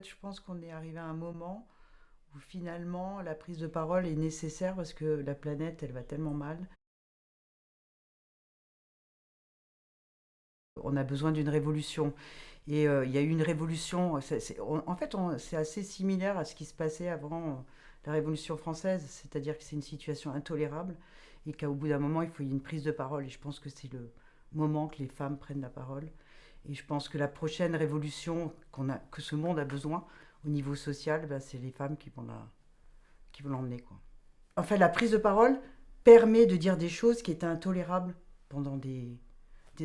Je pense qu'on est arrivé à un moment où finalement la prise de parole est nécessaire parce que la planète, elle va tellement mal. On a besoin d'une révolution. Et il y a eu une révolution. En fait, c'est assez similaire à ce qui se passait avant la Révolution française, c'est-à-dire que c'est une situation intolérable et qu'au bout d'un moment, il faut une prise de parole. Et je pense que c'est le moment que les femmes prennent la parole. Et je pense que la prochaine révolution que ce monde a besoin au niveau social, bah, c'est les femmes qui vont l'emmener, quoi. En fait, la prise de parole permet de dire des choses qui étaient intolérables pendant des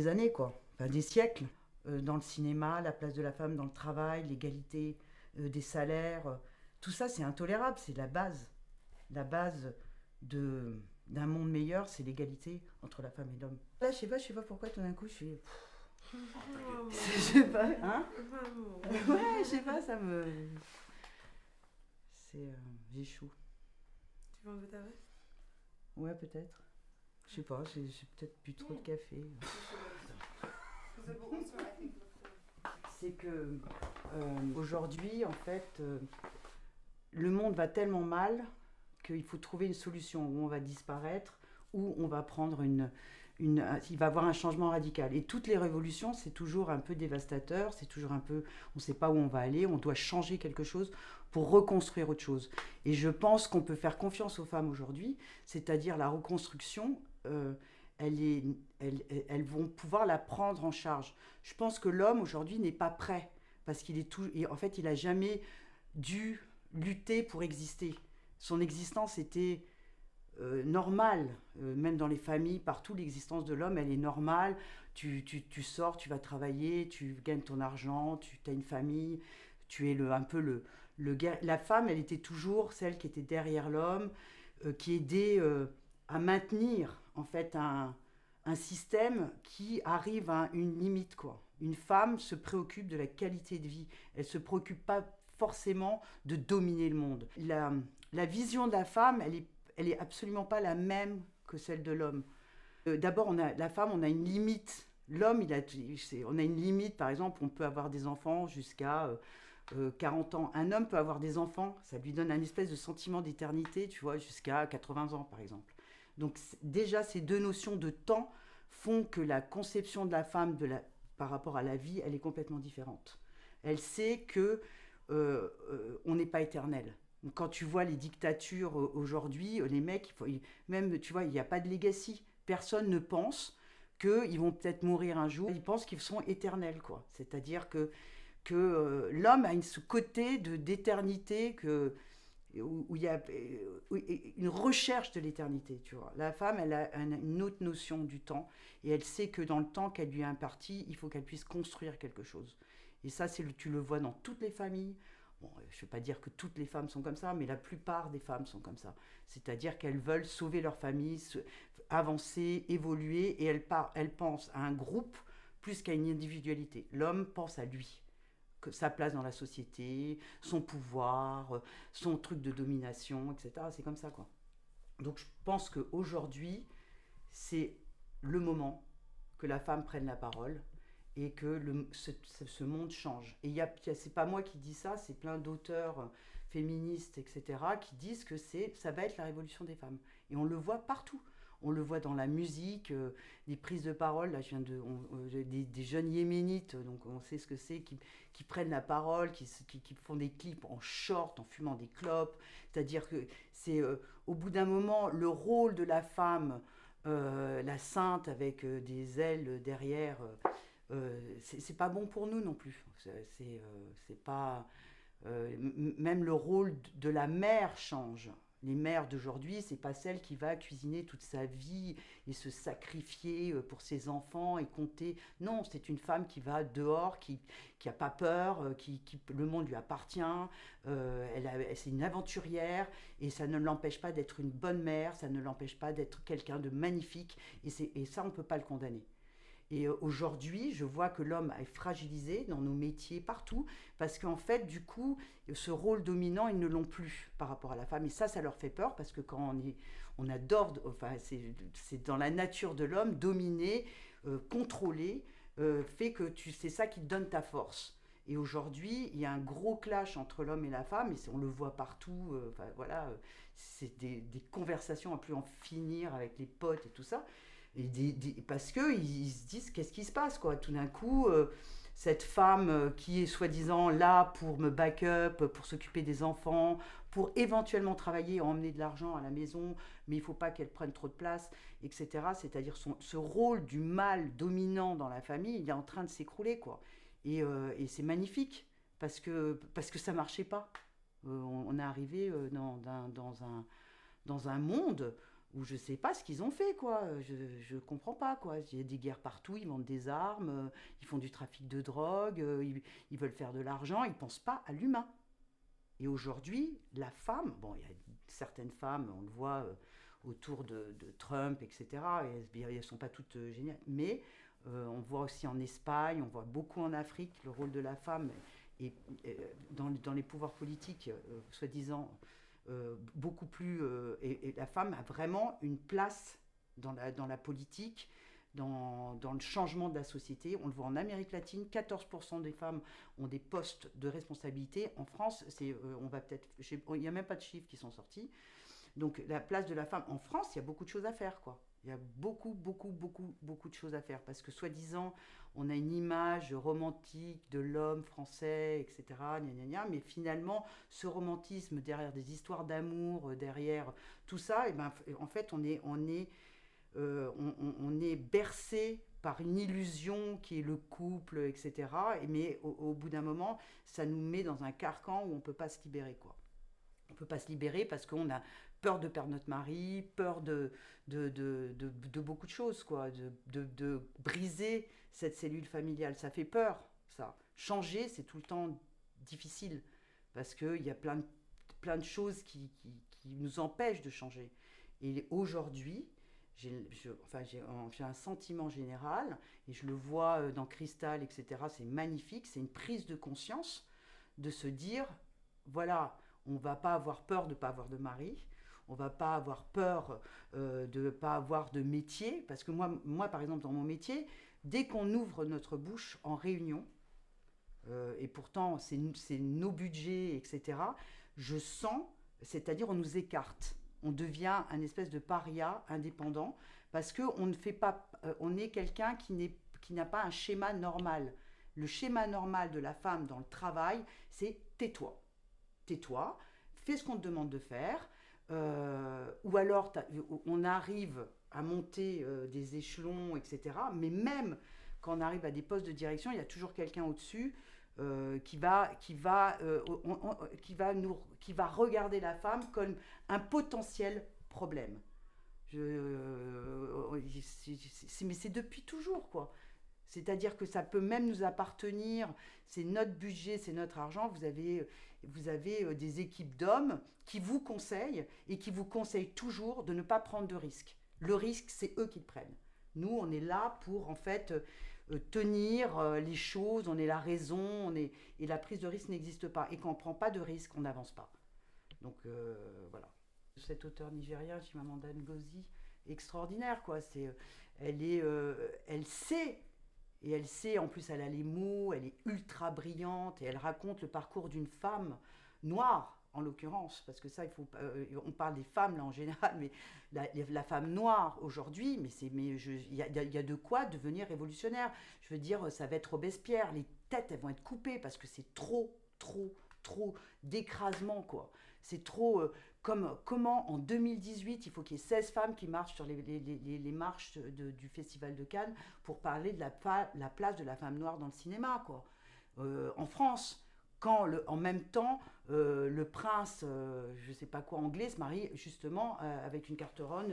années, quoi. Enfin, des siècles. Dans le cinéma, la place de la femme dans le travail, l'égalité des salaires, tout ça c'est intolérable, c'est la base. La base de, d'un monde meilleur, c'est l'égalité entre la femme et l'homme. Là, je sais pas pourquoi tout d'un coup je suis. Je sais pas, hein. Ouais, je sais pas, ça me. C'est. J'échoue. Tu veux enlever ta veste? Ouais, peut-être. Je sais pas, j'ai peut-être bu trop de café. C'est que aujourd'hui, en fait, le monde va tellement mal qu'il faut trouver une solution où on va disparaître, où on va prendre il va y avoir un changement radical. Et toutes les révolutions, c'est toujours un peu dévastateur, c'est toujours un peu, on ne sait pas où on va aller, on doit changer quelque chose pour reconstruire autre chose. Et je pense qu'on peut faire confiance aux femmes aujourd'hui, c'est-à-dire la reconstruction, elle est, elles vont pouvoir la prendre en charge. Je pense que l'homme aujourd'hui n'est pas prêt parce qu'il est tout, en fait, il a jamais dû lutter pour exister. Son existence était normale, même dans les familles, partout, l'existence de l'homme, elle est normale. Tu sors, tu vas travailler, tu gagnes ton argent, tu as une famille, tu es un peu la femme, elle était toujours celle qui était derrière l'homme, qui aidait à maintenir en fait un système qui arrive à une limite, quoi. Une femme se préoccupe de la qualité de vie. Elle se préoccupe pas forcément de dominer le monde. La vision de la femme, elle est absolument pas la même que celle de l'homme. D'abord, la femme, on a une limite. L'homme, on a une limite. Par exemple, on peut avoir des enfants jusqu'à 40 ans. Un homme peut avoir des enfants, ça lui donne un espèce de sentiment d'éternité, tu vois, jusqu'à 80 ans, par exemple. Donc déjà, ces deux notions de temps font que la conception de la femme par rapport à la vie, elle est complètement différente. Elle sait que on n'est pas éternel. Quand tu vois les dictatures aujourd'hui, les mecs, même, tu vois, il n'y a pas de legacy. Personne ne pense qu'ils vont peut-être mourir un jour. Ils pensent qu'ils sont éternels, quoi. C'est-à-dire que l'homme a ce côté d'éternité où il y a une recherche de l'éternité, tu vois. La femme, elle a une autre notion du temps et elle sait que dans le temps qu'elle lui a imparti, il faut qu'elle puisse construire quelque chose. Et ça, tu le vois dans toutes les familles. Bon, je ne veux pas dire que toutes les femmes sont comme ça, mais la plupart des femmes sont comme ça. C'est-à-dire qu'elles veulent sauver leur famille, avancer, évoluer, et elles pensent à un groupe plus qu'à une individualité. L'homme pense à lui, que sa place dans la société, son pouvoir, son truc de domination, etc. C'est comme ça, quoi. Donc je pense qu'aujourd'hui, c'est le moment que la femme prenne la parole et que ce monde change. Et c'est pas moi qui dis ça, c'est plein d'auteurs féministes, etc., qui disent que ça va être la révolution des femmes. Et on le voit partout. On le voit dans la musique, des prises de parole. Là, je viens des jeunes yéménites, donc on sait ce que c'est, qui prennent la parole, qui font des clips en short, en fumant des clopes. C'est-à-dire que c'est au bout d'un moment le rôle de la femme, la sainte avec des ailes derrière. C'est pas bon pour nous non plus. C'est pas même le rôle de la mère change. Les mères d'aujourd'hui, c'est pas celle qui va cuisiner toute sa vie et se sacrifier pour ses enfants et compter. Non, c'est une femme qui va dehors, qui a pas peur, le monde lui appartient. C'est une aventurière et ça ne l'empêche pas d'être une bonne mère, ça ne l'empêche pas d'être quelqu'un de magnifique et ça on peut pas le condamner. Et aujourd'hui, je vois que l'homme est fragilisé dans nos métiers, partout, parce qu'en fait, du coup, ce rôle dominant, ils ne l'ont plus par rapport à la femme. Et ça leur fait peur, parce que quand on adore, enfin, c'est dans la nature de l'homme, dominer, contrôler, fait que c'est ça qui te donne ta force. Et aujourd'hui, il y a un gros clash entre l'homme et la femme, et on le voit partout. Voilà, c'est des conversations à plus en finir avec les potes et tout ça. Et parce qu'ils se disent, qu'est-ce qui se passe, quoi. Tout d'un coup, cette femme qui est soi-disant là pour me back-up, pour s'occuper des enfants, pour éventuellement travailler, emmener de l'argent à la maison, mais il ne faut pas qu'elle prenne trop de place, etc. C'est-à-dire ce rôle du mâle dominant dans la famille, il est en train de s'écrouler, quoi. Et c'est magnifique, parce que ça ne marchait pas. On est arrivé dans un monde où je sais pas ce qu'ils ont fait, quoi. Je comprends pas, quoi. Il y a des guerres partout, ils vendent des armes, ils font du trafic de drogue, ils veulent faire de l'argent, ils pensent pas à l'humain. Et aujourd'hui, la femme, bon, il y a certaines femmes, on le voit autour de Trump, etc., et elles ne sont pas toutes géniales, mais on voit aussi en Espagne, on voit beaucoup en Afrique, le rôle de la femme, et dans les pouvoirs politiques, soi-disant, beaucoup plus. Et la femme a vraiment une place dans la politique, dans le changement de la société. On le voit en Amérique latine, 14% des femmes ont des postes de responsabilité. En France, on va peut-être, il n'y a même pas de chiffres qui sont sortis. Donc la place de la femme en France, il y a beaucoup de choses à faire, quoi. Il y a beaucoup, beaucoup, beaucoup, beaucoup de choses à faire. Parce que soi-disant, on a une image romantique de l'homme français, etc. Gna gna gna, mais finalement, ce romantisme derrière des histoires d'amour, derrière tout ça, et ben, en fait, on est bercé par une illusion qui est le couple, etc. Mais au bout d'un moment, ça nous met dans un carcan où on ne peut pas se libérer, quoi. On ne peut pas se libérer parce qu'on a peur de perdre notre mari, peur de beaucoup de choses, quoi, de briser cette cellule familiale. Ça fait peur, ça. Changer, c'est tout le temps difficile parce qu'il y a plein de choses qui nous empêchent de changer. Et aujourd'hui, j'ai un sentiment général, et je le vois dans Cristal, etc. C'est magnifique, c'est une prise de conscience de se dire, voilà, on ne va pas avoir peur de ne pas avoir de mari, on ne va pas avoir peur de ne pas avoir de métier, parce que moi, par exemple, dans mon métier, dès qu'on ouvre notre bouche en réunion, et pourtant c'est nos budgets, etc., je sens, c'est-à-dire on nous écarte. On devient un espèce de paria indépendant parce qu'on ne fait pas, on est quelqu'un qui n'a pas un schéma normal. Le schéma normal de la femme dans le travail, c'est tais-toi. Tais-toi, fais ce qu'on te demande de faire, ou alors on arrive à monter des échelons, etc. Mais même quand on arrive à des postes de direction, il y a toujours quelqu'un au-dessus qui va regarder la femme comme un potentiel problème. Mais c'est depuis toujours, quoi. C'est-à-dire que ça peut même nous appartenir, c'est notre budget, c'est notre argent. Vous avez des équipes d'hommes qui vous conseillent et qui vous conseillent toujours de ne pas prendre de risques. Le risque, c'est eux qui le prennent. Nous, on est là pour, en fait, tenir les choses, on est la raison, et la prise de risque n'existe pas. Et quand on ne prend pas de risque, on n'avance pas. Donc, voilà. Cet auteur nigérien, Chimamanda Ngozi, extraordinaire, quoi. Elle sait. Et elle sait, en plus, elle a les mots, elle est ultra brillante, et elle raconte le parcours d'une femme noire, en l'occurrence, parce que ça, on parle des femmes, là, en général, mais la femme noire, aujourd'hui, il y a de quoi devenir révolutionnaire. Je veux dire, ça va être Robespierre, les têtes, elles vont être coupées, parce que c'est trop d'écrasement, quoi. C'est trop... comment en 2018, il faut qu'il y ait 16 femmes qui marchent sur les marches du Festival de Cannes pour parler de la place de la femme noire dans le cinéma, quoi. En France, quand en même temps, le prince, je sais pas quoi, anglais, se marie justement avec une carteronne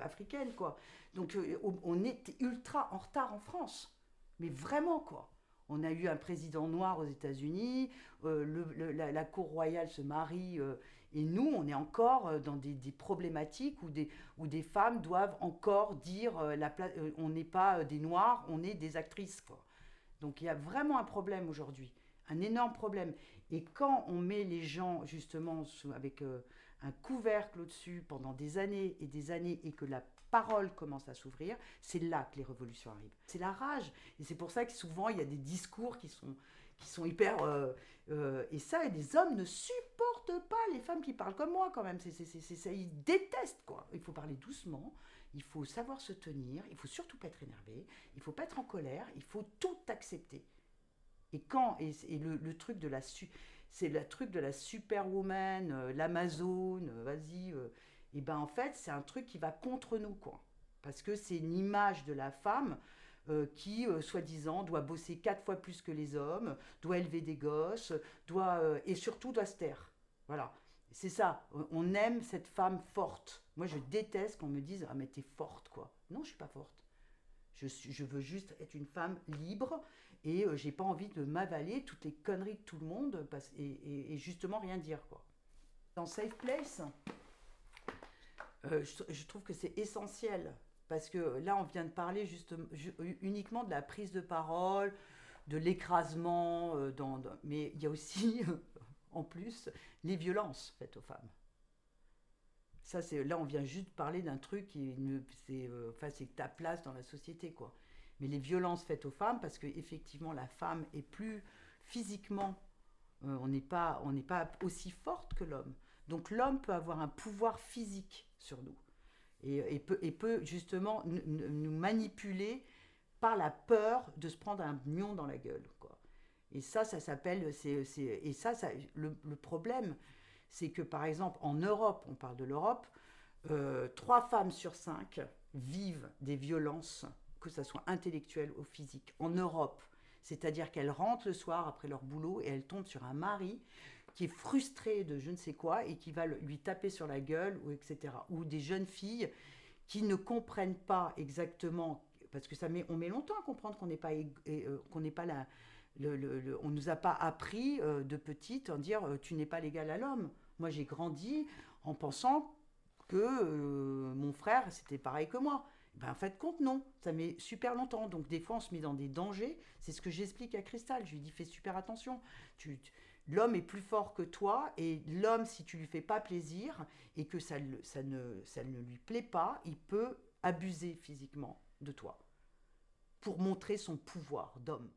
africaine, quoi. Donc on est ultra en retard en France. Mais vraiment, quoi. On a eu un président noir aux États-Unis, la cour royale se marie, et nous, on est encore dans des problématiques où des femmes doivent encore dire on n'est pas des noirs, on est des actrices, quoi. Donc il y a vraiment un problème aujourd'hui, un énorme problème. Et quand on met les gens justement avec un couvercle au-dessus pendant des années, et que la parole commence à s'ouvrir, c'est là que les révolutions arrivent. C'est la rage. Et c'est pour ça que souvent, il y a des discours qui sont hyper... et ça, et les hommes ne supportent pas les femmes qui parlent comme moi, quand même. Ça, ils détestent, quoi. Il faut parler doucement, il faut savoir se tenir, il faut surtout pas être énervé, il faut pas être en colère, il faut tout accepter. Et le truc de c'est le truc de la superwoman, l'Amazone, vas-y. Et ben en fait, c'est un truc qui va contre nous, quoi. Parce que c'est une image de la femme qui, soi-disant, doit bosser 4 fois plus que les hommes, doit élever des gosses, et surtout doit se taire. Voilà. C'est ça. On aime cette femme forte. Moi, je déteste qu'on me dise « Ah, mais t'es forte, quoi. » Non, je suis pas forte. Je veux juste être une femme libre et j'ai pas envie de m'avaler toutes les conneries de tout le monde et justement rien dire, quoi. Dans Safe Place, je trouve que c'est essentiel parce que là on vient de parler uniquement de la prise de parole, de l'écrasement, mais il y a aussi en plus les violences faites aux femmes. Ça, là, on vient juste parler d'un truc c'est ta place dans la société, quoi. Mais les violences faites aux femmes, parce qu'effectivement, la femme est plus physiquement, on n'est pas aussi forte que l'homme. Donc l'homme peut avoir un pouvoir physique sur nous et peut justement nous manipuler par la peur de se prendre un mion dans la gueule, quoi. Et ça s'appelle... le problème, c'est que, par exemple, en Europe, on parle de l'Europe, 3 femmes sur 5 vivent des violences, que ce soit intellectuelles ou physiques, en Europe. C'est-à-dire qu'elles rentrent le soir après leur boulot et elles tombent sur un mari qui est frustré de je ne sais quoi et qui va lui taper sur la gueule, ou etc. Ou des jeunes filles qui ne comprennent pas exactement, parce que on met longtemps à comprendre qu'on n'est pas, on nous a pas appris de petite en dire tu n'es pas l'égal à l'homme. Moi, j'ai grandi en pensant que mon frère, c'était pareil que moi. Ben, en fait, compte, non. Ça met super longtemps. Donc, des fois, on se met dans des dangers. C'est ce que j'explique à Cristal. Je lui dis, fais super attention. L'homme est plus fort que toi. Et l'homme, si tu lui fais pas plaisir et que ça ne lui plaît pas, il peut abuser physiquement de toi pour montrer son pouvoir d'homme.